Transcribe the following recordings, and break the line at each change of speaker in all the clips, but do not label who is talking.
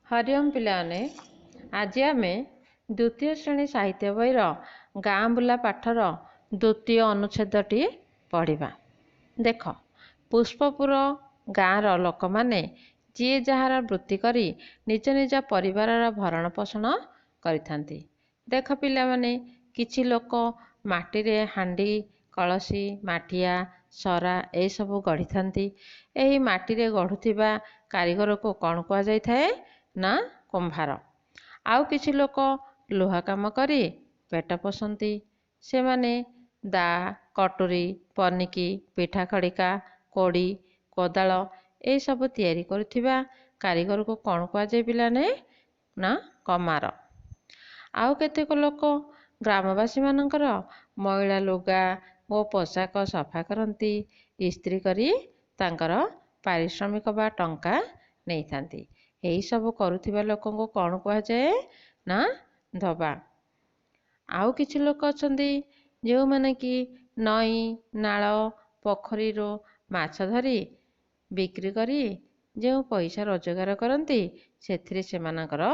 हरिओम पिलाने आज आम द्वितीय श्रेणी साहित्य बहीर गाँ बुला पाठर द्वितीय अनुच्छेदटी पढ़ा। देख पुष्पपुर गाँर लोक मैंने जी जार वृत्ति करी निज निज परिवार भरण पोषण करिथांती। देख पिला माने किछि लोक माटी हांडी कलसी माठिया सरा ए सब गढ़ी थांती। एही माटी रे गढ़ुथिबा कारीगर को कौन कह जाय थाए ना कुंभार। आउ किछि लोक लुहा काम करी पेट पोषंती। से माने दा कटोरी पनिकी पिठा खड़िका कोड़ी कोदाल ए सब तैयारी करुथिबा कारीगर को कौन कह जाय पिलाने ना कमार। आउ केतेक लोक ग्रामवासी मानकर मैला लुगा ओ पोशाक सफा करती इस्त्री करी तांकर पारिश्रमिक बा टंका नहीं थांती। यही सब करुथिबा लोकों को कौन कह जाए ना धोबा। आउ किछि लोक अछंती जो माने कि नई नाल पोखरी रो माछ धरी बिक्री करी जो पैसा रोजगार करती सेथिरे सेमानकर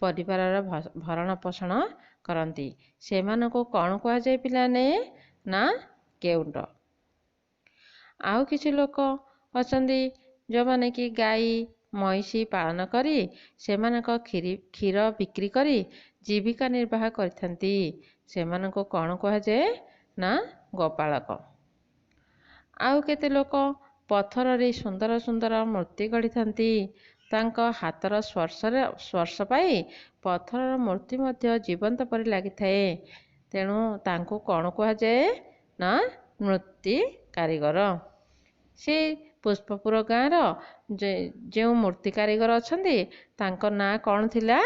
परिवार भरण पोषण करती। सेमानको कौन कह जाए पिलाने ना केउंट। आउ किछि लोक अछंती जो माने कि गाई महिषी पालन करी सेमानक क्षीर बिक्री करी जीविका निर्वाह करथंती। सेमानको कौन कह जाए ना गोपालक। आउ केते लोक पत्थर रे सुंदर सुंदर मूर्ति गढ़ी थांती। तांको हाथर स्पर्श पाई पत्थर मूर्ति मध्य जीवंत परि लागि थाए। तेणु तांको कौन कह जाए ना मूर्ति कारीगर। से पुष्पपुर गाँर जो मूर्ति कारीगर अछंती तांको ना कौन थिला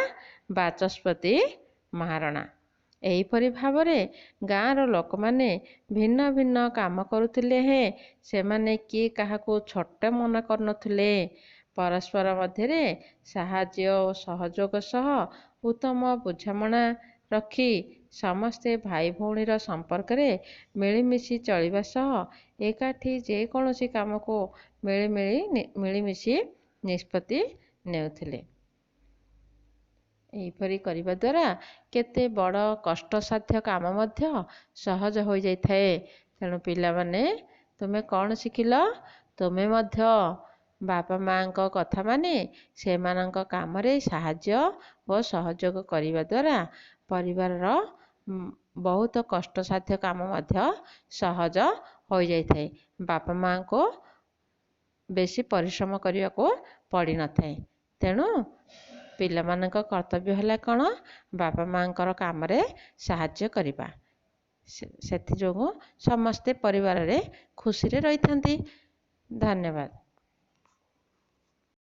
बाचस्पति महारणा। एहीपरि भावरे गाँर लोक माने भिन्न भिन्न काम करुथिले हे सेमाने किए काहाको छोट मन करनथिले। परस्पर मध्यरे साहाय्य और सहयोग सह उत्तम बुझामणा रखी समस्ते भाई भौणीर संपर्क रे मिलिमिशि चलिबा सह एकाठी जे कोनोसी काम को मिलिमिशि निष्पत्ति नेउथिले। एहीपरि करिबा द्वारा केते बड़ कष्टसाध्य काम मध्य सहज हो जाय थाए। तेणु पिला माने तुमे कौन शिखिल तुमे मध्य बापा माँ को कथा माने सेमानंक काम रे साहाय्य और सहयोग करिबा द्वारा परिवार रो बहुत कष्टसाध्य काम मध्य सहज हो जाय थाए। बापा माँ को बेसी परिश्रम करिया को पड़ी न थाए। तेणु पिला मानक कर्तव्य हला कौन बापा माँ कर काम रे साहाय्य करिबा। सेथि जोगु समस्ते परिवार रे खुशी रे रही थांती। धन्यवाद।